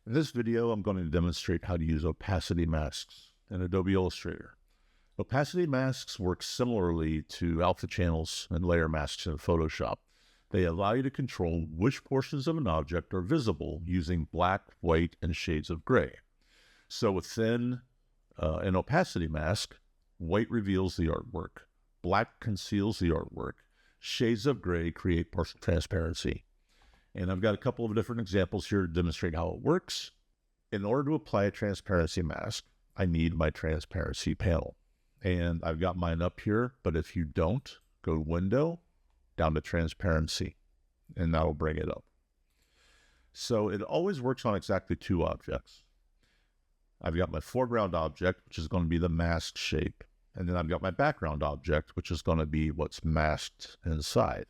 In this video, I'm going to demonstrate how to use opacity masks in Adobe Illustrator. Opacity masks work similarly to alpha channels and layer masks in Photoshop. They allow you to control which portions of an object are visible using black, white, and shades of gray. So within an opacity mask, white reveals the artwork, black conceals the artwork, shades of gray create partial transparency. And I've got a couple of different examples here to demonstrate how it works. In order to apply a transparency mask, I need my transparency panel. And I've got mine up here, but if you don't, go Window, down to Transparency, and that'll bring it up. So it always works on exactly two objects. I've got my foreground object, which is going to be the mask shape. And then I've got my background object, which is going to be what's masked inside.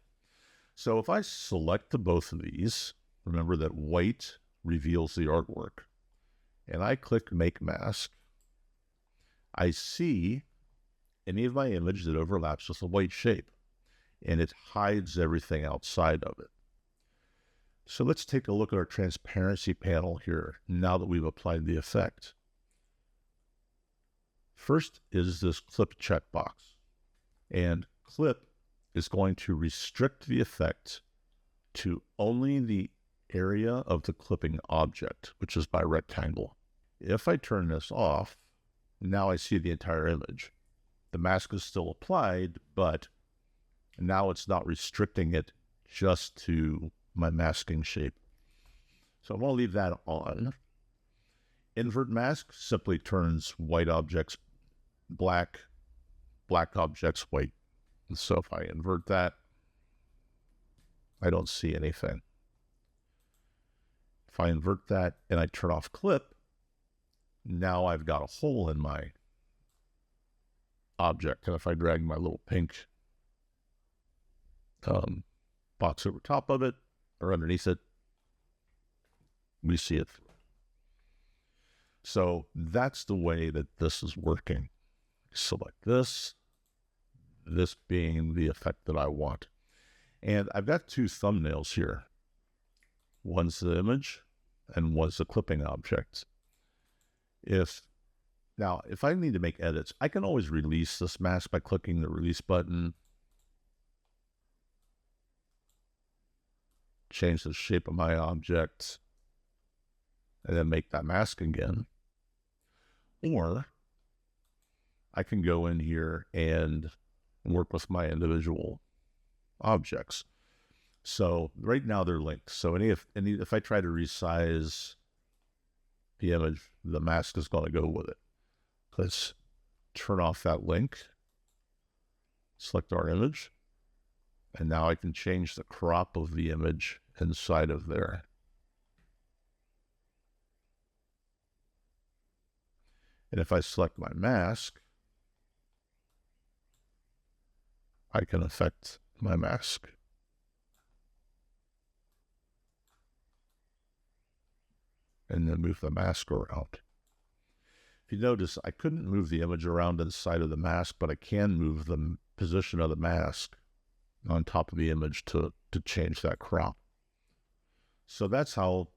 So if I select the both of these, remember that white reveals the artwork, and I click Make Mask, I see any of my image that overlaps with a white shape, and it hides everything outside of it. So let's take a look at our transparency panel here now that we've applied the effect. First is this clip checkbox, and clip is going to restrict the effect to only the area of the clipping object, which is my rectangle. If I turn this off, now I see the entire image. The mask is still applied, but now it's not restricting it just to my masking shape. So I'm going to leave that on. Invert mask simply turns white objects black, black objects white. And so if I invert that, I don't see anything. If I invert that and I turn off clip, now I've got a hole in my object. And if I drag my little pink box over top of it or underneath it, we see it. So that's the way that this is working. Select this being the effect that I want. And I've got two thumbnails here. One's the image and one's the clipping object. If I need to make edits, I can always release this mask by clicking the release button. Change the shape of my object and then make that mask again. Or I can go in here and work with my individual objects. So right now they're linked. So if I try to resize the image, the mask is going to go with it. Let's turn off that link, select our image, and now I can change the crop of the image inside of there. And if I select my mask, I can affect my mask. And then move the mask around. If you notice, I couldn't move the image around inside of the mask, but I can move the position of the mask on top of the image to change that crop. So that's how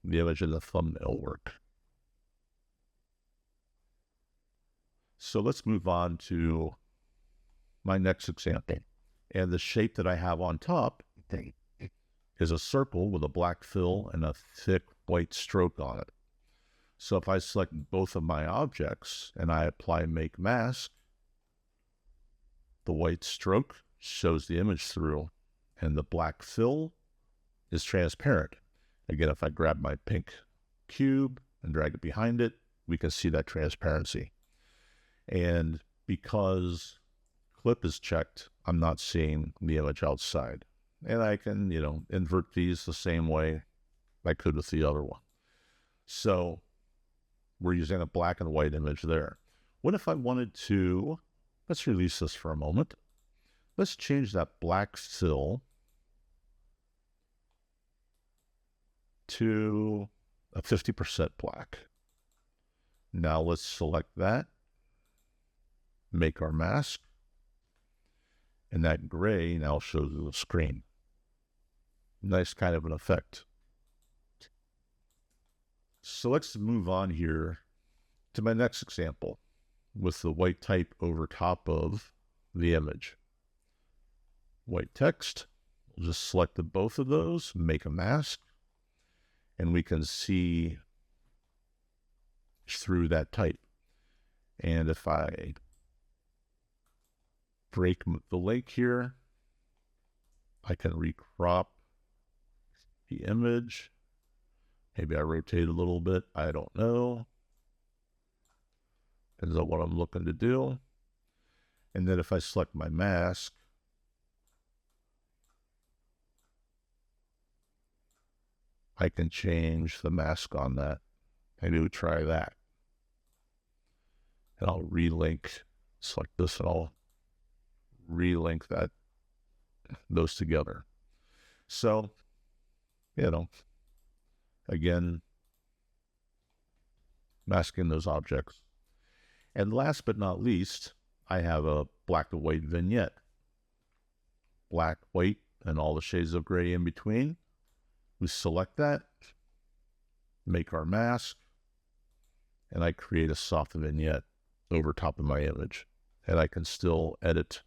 the image and the thumbnail work. So let's move on to my next example. And the shape that I have on top is a circle with a black fill and a thick white stroke on it. So if I select both of my objects and I apply Make Mask, the white stroke shows the image through and the black fill is transparent. Again, if I grab my pink cube and drag it behind it, we can see that transparency. And because clip is checked, I'm not seeing the image outside. And I can, invert these the same way I could with the other one. So we're using a black and white image there. What if I wanted to, let's release this for a moment. Let's change that black fill to a 50% black. Now let's select that, make our mask, and that gray now shows the screen. Nice kind of an effect. So let's move on here to my next example with the white type over top of the image. White text, we'll just select both of those, make a mask, and we can see through that type. And if I break the link here, I can recrop the image. Maybe I rotate a little bit, I don't know. Depends on what I'm looking to do. And then if I select my mask, I can change the mask on that. Maybe we'll try that. And I'll relink, select this, and I'll relink those together. So, again, masking those objects. And last but not least, I have a black and white vignette. Black, white, and all the shades of gray in between. We select that, make our mask, and I create a soft vignette over top of my image. And I can still edit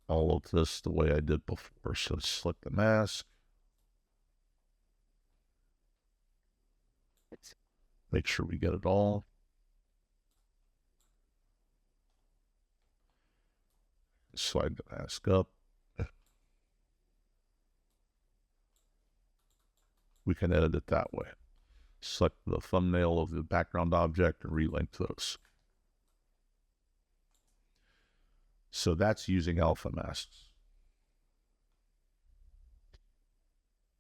all of this the way I did before. So select the mask. Make sure we get it all. Slide the mask up. We can edit it that way. Select the thumbnail of the background object and relink those. So that's using alpha masks.